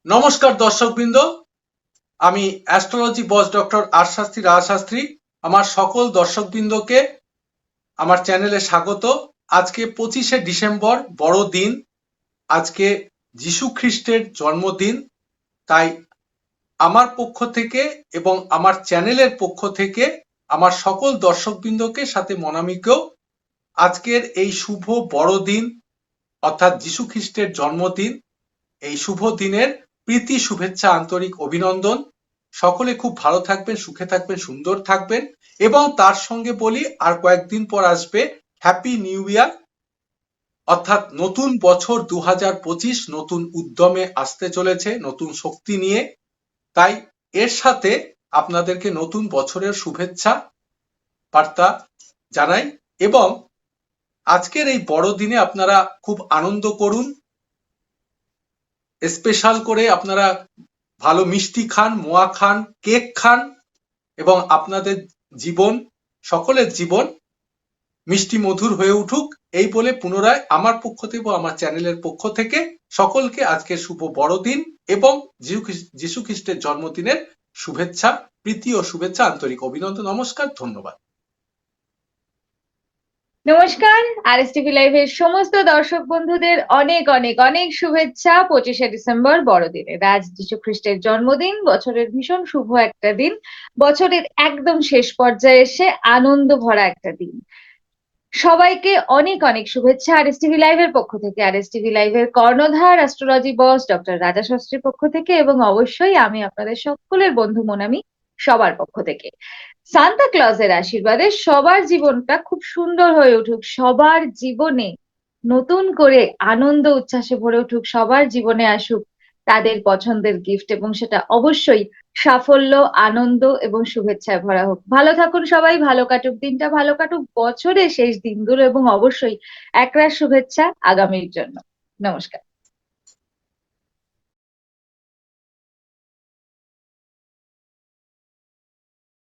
নমস্কার দর্শকবৃন্দ, আমি অ্যাস্ট্রোলজি বস ডক্টর আর শাস্ত্রী রাজশাস্ত্রী আমার সকল দর্শকবৃন্দকে আমার চ্যানেলে স্বাগত। আজকে 25শে ডিসেম্বর বড়দিন। আজকে যিশু খ্রিস্টের জন্মদিন। তাই আমার পক্ষ থেকে এবং আমার চ্যানেলের পক্ষ থেকে আমার সকল দর্শকবৃন্দকে সাথে মনামিকেও আজকের এই শুভ বড়দিন অর্থাৎ যিশু খ্রিস্টের জন্মদিন, এই শুভ দিনের প্রীতি শুভেচ্ছা আন্তরিক অভিনন্দন। সকলে খুব ভালো থাকবেন, সুখে থাকবেন, সুন্দর থাকবেন এবং তার সঙ্গে বলি আর কয়েকদিন পর আসবে হ্যাপি নিউ ইয়ার অর্থাৎ নতুন বছর 2025 নতুন উদ্যমে আসতে চলেছে, নতুন শক্তি নিয়ে। তাই এর সাথে আপনাদেরকে নতুন বছরের শুভেচ্ছা বার্তা জানাই এবং আজকের এই বড়দিনে আপনারা খুব আনন্দ করুন। স্পেশাল করে আপনারা ভালো মিষ্টি খান, মোয়া খান, কেক খান এবং আপনাদের জীবন, সকলের জীবন মিষ্টি মধুর হয়ে উঠুক, এই বলে পুনরায় আমার পক্ষ থেকে ও আমার চ্যানেলের পক্ষ থেকে সকলকে আজকে শুভ বড়দিন এবং যিশু খ্রিস্টের জন্মদিনের শুভেচ্ছা, প্রীতি ও শুভেচ্ছা আন্তরিক অভিনন্দন। নমস্কার, ধন্যবাদ। নমস্কার, আরএসটিভি লাইভের সমস্ত দর্শক বন্ধুদের অনেক অনেক অনেক শুভেচ্ছা 25শে ডিসেম্বর বড়দিনে। আজ যীশু খ্রিস্টের জন্মদিন, বছরের ভীষণ শুভ একটা দিন, বছরের একদম শেষ পর্যায়ে এসে আনন্দ ভরা একটা দিন। সবাইকে অনেক অনেক শুভেচ্ছা আরএসটিভি লাইভের পক্ষ থেকে, আরএসটিভি লাইভের কর্ণধার অ্যাস্ট্রোলজি বস ডক্টর রাজা শাস্ত্রীর পক্ষ থেকে এবং অবশ্যই আমি আপনাদের সকলের বন্ধু মনামি সবার পক্ষ থেকে। সান্তা ক্লজের আশীর্বাদে সবার জীবনটা খুব সুন্দর হয়ে উঠুক, সবার জীবনে নতুন করে আনন্দ উচ্ছ্বাসে ভরে উঠুক, সবার জীবনে আসুক তাদের পছন্দের গিফট এবং সেটা অবশ্যই সাফল্য, আনন্দ এবং শুভেচ্ছায় ভরা হোক। ভালো থাকুন সবাই, ভালো কাটুক দিনটা, ভালো কাটুক বছরের শেষ দিনগুলো এবং অবশ্যই একরাশ শুভেচ্ছা আগামীর জন্য। নমস্কার।